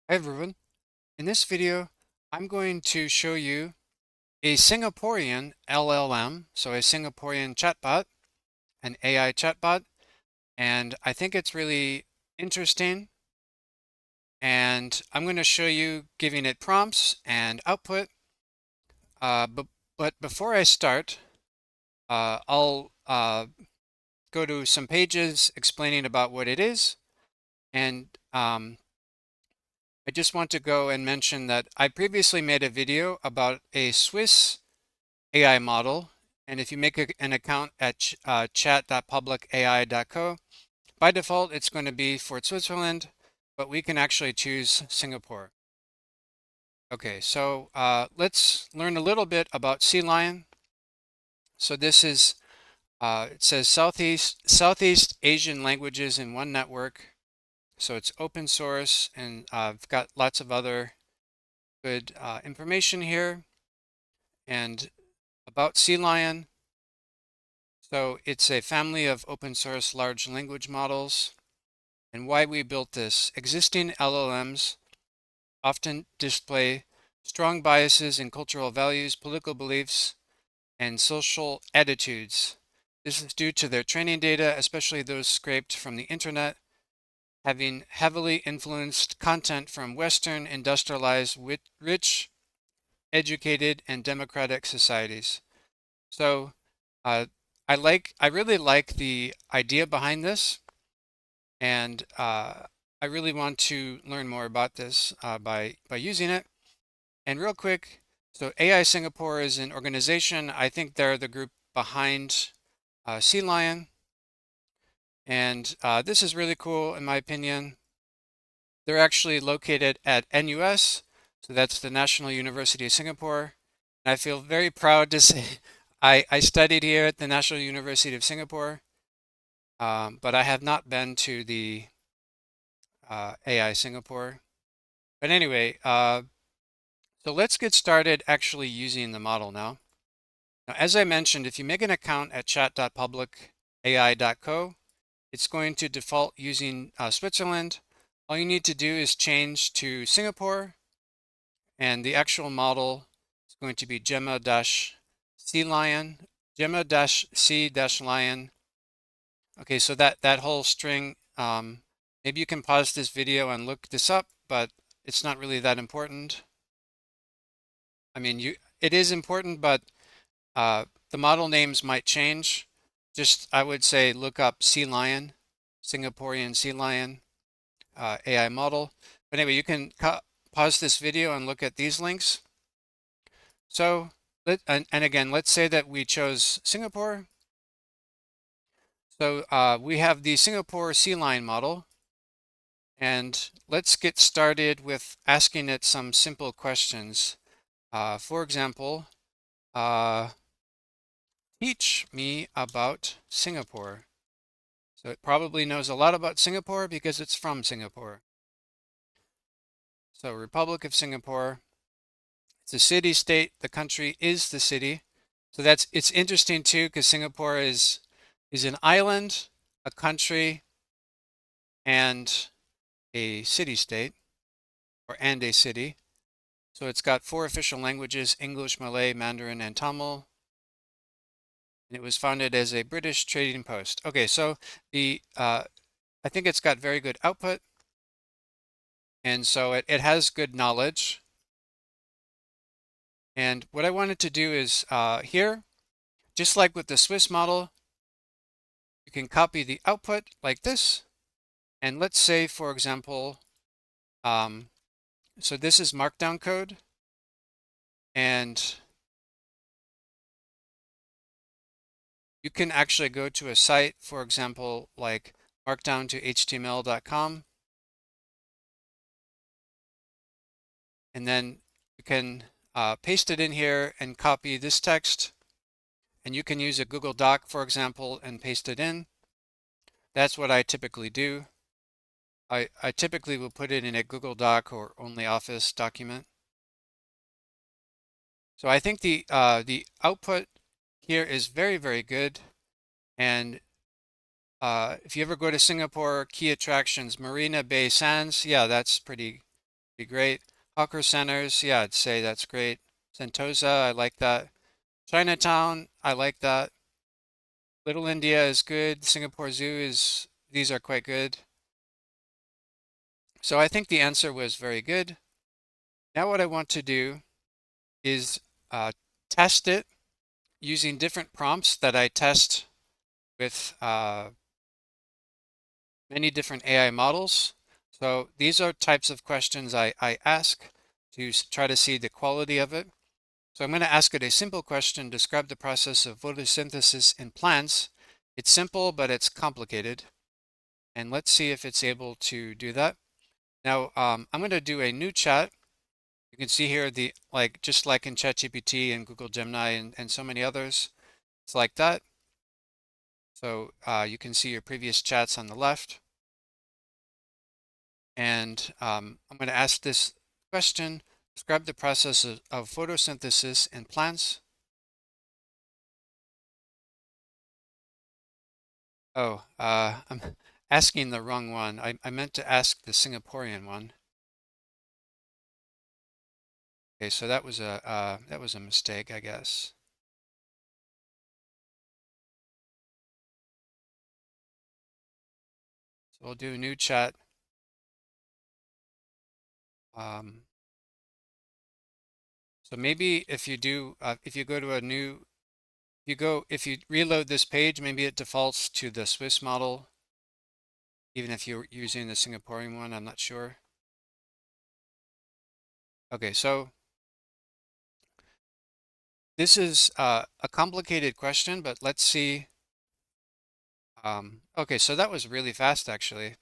Hi everyone. In this video, I'm going to show you a Singaporean LLM, so a Singaporean chatbot, an AI chatbot, and I think it's really interesting. And I'm going to show you giving it prompts and output. But before I start, I'll go to some pages explaining about what it is. And I just want to go and mention that I previously made a video about a Swiss AI model. And if you make an account at chat.publicai.co, by default, it's going to be for Switzerland, but we can actually choose Singapore. Okay, so let's learn a little bit about Sea Lion. So this is, it says Southeast Asian languages in one network. So it's open source, and I've got lots of other good information here. And about Sea Lion, so it's a family of open source large language models. And why we built this. Existing LLMs often display strong biases in cultural values, political beliefs, and social attitudes. This is due to their training data, especially those scraped from the internet, having heavily influenced content from Western, industrialized, rich, educated, and democratic societies. So uh, I really like the idea behind this, and I really want to learn more about this by using it. And real quick, so AI Singapore is an organization. I think they're the group behind Sea Lion, and this is really cool in my opinion. They're actually located at NUS, so that's the National University of Singapore. And I feel very proud to say I studied here at the National University of Singapore, but I have not been to the AI Singapore. But anyway, so let's get started actually using the model now. Now, as I mentioned, if you make an account at chat.publicai.co, it's going to default using Switzerland. All you need to do is change to Singapore, and the actual model is going to be Gemma-C Lion, Gemma-C-Lion. Okay, so that whole string, maybe you can pause this video and look this up, but it's not really that important. I mean, it is important, but the model names might change. Just, I would say, look up Sea Lion, Singaporean Sea Lion AI model. But anyway, you can pause this video and look at these links. So, and again, let's say that we chose Singapore. So we have the Singapore Sea Lion model. And let's get started with asking it some simple questions. For example, teach me about Singapore. So it probably knows a lot about Singapore because it's from Singapore. So Republic of Singapore, it's a city-state, the country is the city. So it's interesting too because Singapore is an island, a country, and a city-state, and a city. So it's got 4 official languages, English, Malay, Mandarin, and Tamil. And it was founded as a British trading post. Okay, so I think it's got very good output. And so it has good knowledge. And what I wanted to do is here, just like with the Swiss model, you can copy the output like this. And let's say, for example, so this is Markdown code. And you can actually go to a site, for example, like markdown to html.com. And then you can paste it in here and copy this text. And you can use a Google Doc, for example, and paste it in. That's what I typically do. I typically will put it in a Google Doc or OnlyOffice document. So I think the output here is very, very good. And if you ever go to Singapore, key attractions, Marina Bay Sands, yeah, that's pretty be great. Hawker centers, yeah, I'd say that's great. Sentosa, I like that. Chinatown, I like that. Little India is good. Singapore Zoo is, these are quite good. So I think the answer was very good. Now what I want to do is test it using different prompts that I test with many different AI models. So these are types of questions I ask to try to see the quality of it. So I'm going to ask it a simple question: describe the process of photosynthesis in plants. It's simple, but it's complicated. And let's see if it's able to do that. Now, I'm going to do a new chat. You can see here just like in ChatGPT and Google Gemini and so many others, it's like that. So you can see your previous chats on the left. And I'm going to ask this question: describe the process of photosynthesis in plants. Oh, I'm asking the wrong one. I meant to ask the Singaporean one. Okay, so that was a mistake, I guess. So we'll do a new chat. Um, so maybe if you do, if you go to a new, if you reload this page, maybe it defaults to the Swiss model, even if you're using the Singaporean one. I'm not sure. Okay, so this is a complicated question, but let's see. Okay, so that was really fast, actually.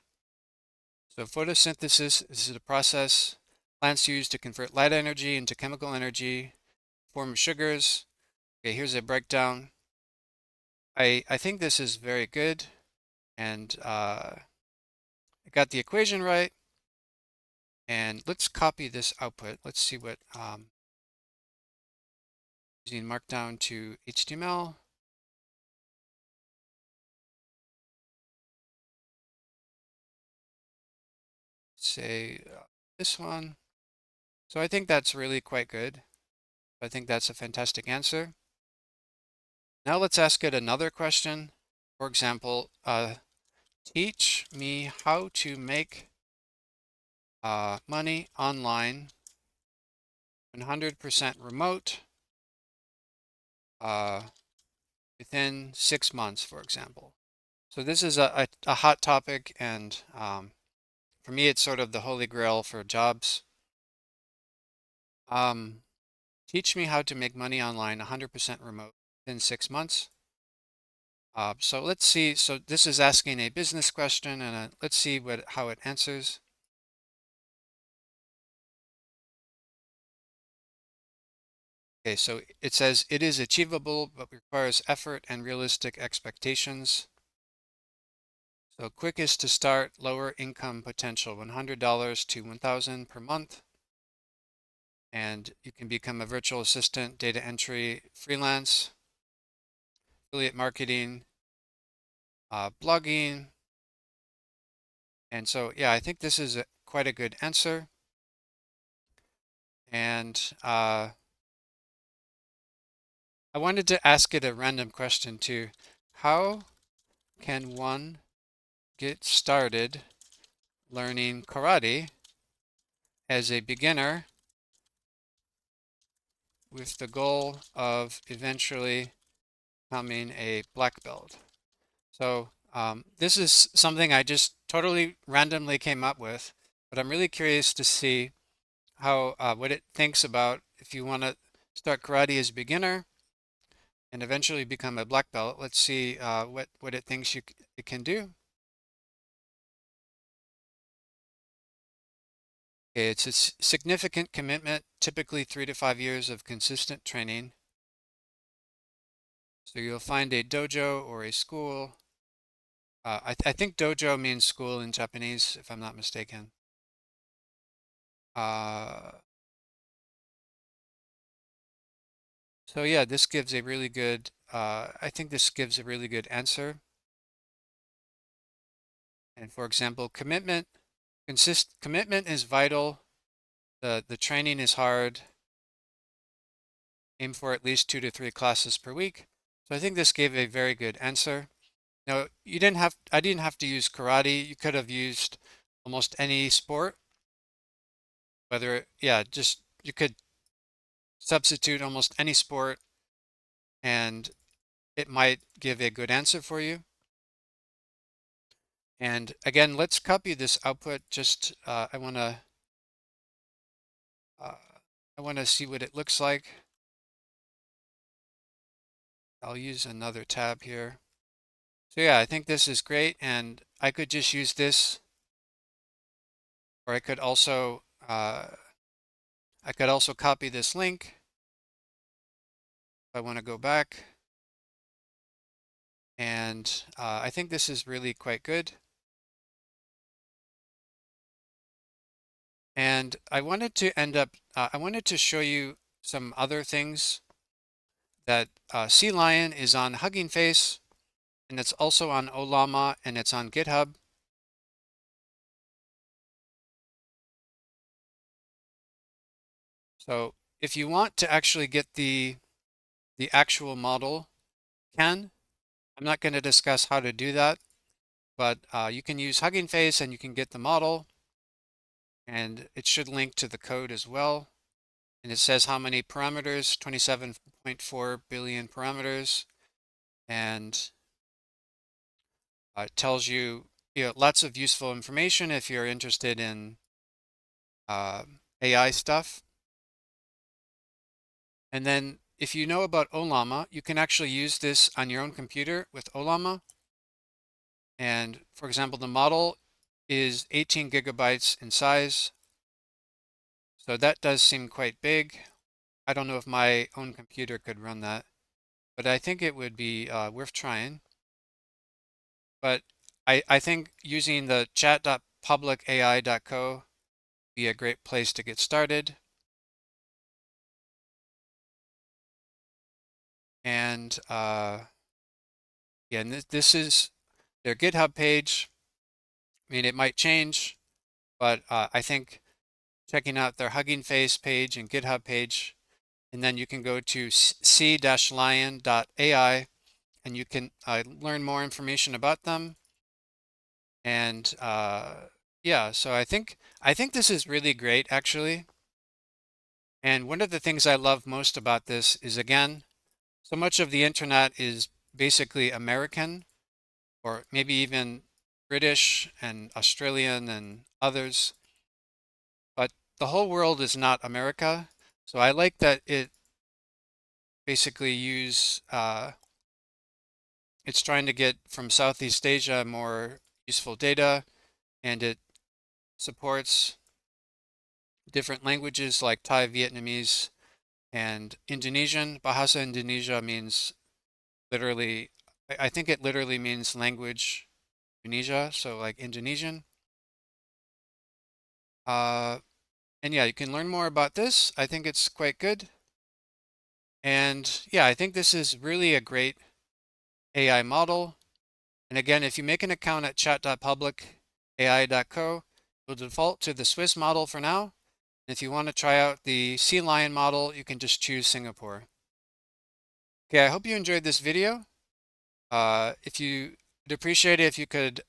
So photosynthesis is the process plants use to convert light energy into chemical energy, form sugars. Okay, here's a breakdown. I think this is very good, and I got the equation right. And let's copy this output. Let's see what using Markdown to HTML. Say this one. So I think that's really quite good. I think that's a fantastic answer. Now let's ask it another question. For example, teach me how to make money online, 100% remote, uh, within 6 months, for example. So this is a hot topic, and for me, it's sort of the holy grail for jobs. Um, teach me how to make money online, 100% remote, within 6 months. So let's see. So this is asking a business question, and let's see how it answers. Okay, so it says it is achievable, but requires effort and realistic expectations. So quickest to start, lower income potential, $100 to $1,000 per month. And you can become a virtual assistant, data entry, freelance, affiliate marketing, blogging. And so, yeah, I think this is quite a good answer. And I wanted to ask it a random question too. How can one get started learning karate as a beginner with the goal of eventually becoming a black belt? So this is something I just totally randomly came up with, but I'm really curious to see how what it thinks about if you want to start karate as a beginner and eventually become a black belt. Let's see what it thinks it can do. Okay, it's a significant commitment, typically 3 to 5 years of consistent training. So you'll find a dojo or a school. I think dojo means school in Japanese, if I'm not mistaken. Uh, so yeah, this gives a really good, I think this gives a really good answer. And for example, commitment is vital. The training is hard. Aim for at least 2 to 3 classes per week. So I think this gave a very good answer. Now, I didn't have to use karate. You could have used almost any sport, just you could substitute almost any sport and it might give a good answer for you. And again, let's copy this output. Just I want to see what it looks like. I'll use another tab here. So yeah, I think this is great, and I could just use this, or I could also copy this link if I want to go back. And I think this is really quite good. And I wanted to show you some other things that Sea Lion is on Hugging Face, and it's also on Ollama, and it's on GitHub. So if you want to actually get the actual model, I'm not going to discuss how to do that, but you can use Hugging Face and you can get the model, and it should link to the code as well. And it says how many parameters, 27.4 billion parameters, and it tells you, lots of useful information if you're interested in AI stuff. And then if you know about Ollama, you can actually use this on your own computer with Ollama. And for example, the model is 18 gigabytes in size. So that does seem quite big. I don't know if my own computer could run that, but I think it would be worth trying. But I think using the chat.publicai.co be a great place to get started. And and this is their GitHub page. I mean, it might change, but I think checking out their Hugging Face page and GitHub page, and then you can go to c-lion.ai and you can learn more information about them. And yeah, so I think this is really great, actually. And one of the things I love most about this is, again, so much of the internet is basically American, or maybe even British and Australian and others, but the whole world is not America. So I like that it basically it's trying to get from Southeast Asia more useful data, and it supports different languages like Thai, Vietnamese, and Indonesian. Bahasa Indonesia means literally, I think it literally means language Indonesia, so like Indonesian. And yeah, you can learn more about this. I think it's quite good. And yeah, I think this is really a great AI model. And again, if you make an account at chat.publicai.co, you'll default to the Swiss model for now. If you want to try out the Sea Lion model, you can just choose Singapore. Okay, I hope you enjoyed this video. If you would appreciate it if you could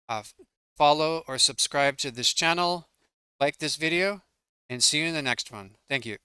uh, follow or subscribe to this channel, like this video, and see you in the next one. Thank you.